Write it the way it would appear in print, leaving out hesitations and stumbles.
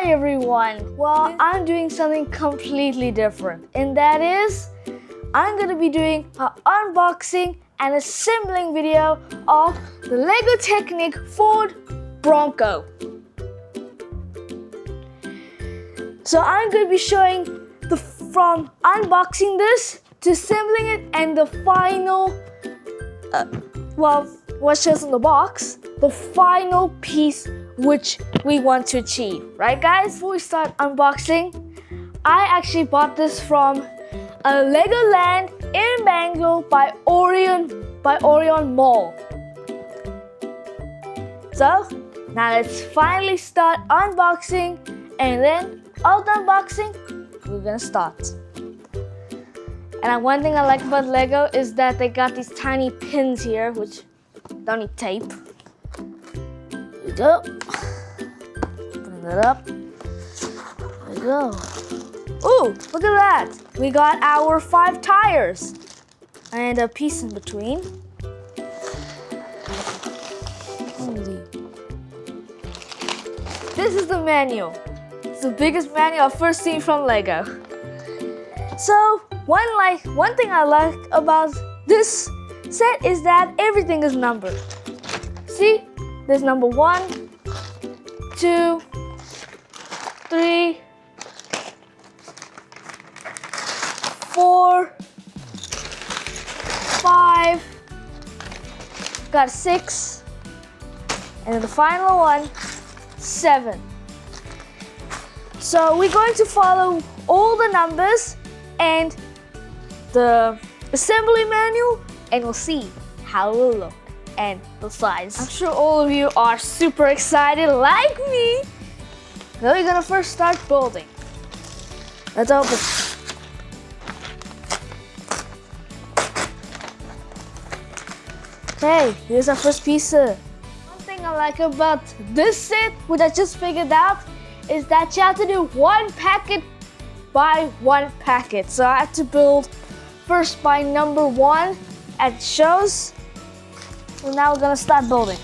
Hi everyone! Well, I'm doing something completely different, and that is I'm gonna be doing an unboxing and assembling video of the LEGO Technic Ford Bronco. So I'm gonna be showing from unboxing this to assembling it and the final, what shows in the box, the final piece which we want to achieve, right guys? Before we start unboxing, I actually bought this from a Legoland in Bangalore by Orion Mall. So now let's finally start unboxing, and then after unboxing, we're gonna start. And one thing I like about Lego is that they got these tiny pins here, which don't need tape. Here we go. Putting it up. There we go. Ooh, look at that. We got our 5 tires and a piece in between. This is the manual. It's the biggest manual I've first seen from Lego. So one thing I like about this set is that everything is numbered. See, there's number 1, 2, 3, 4, 5, got 6, and then the final one, 7. So we're going to follow all the numbers and the assembly manual, and we'll see how it will look and the size. I'm sure all of you are super excited like me. Now we're gonna first start building. Let's open. Okay, here's our first piece. One thing I like about this set, which I just figured out, is that you have to do one packet by one packet. So I had to build first by number 1 as it shows. So now we're gonna start building.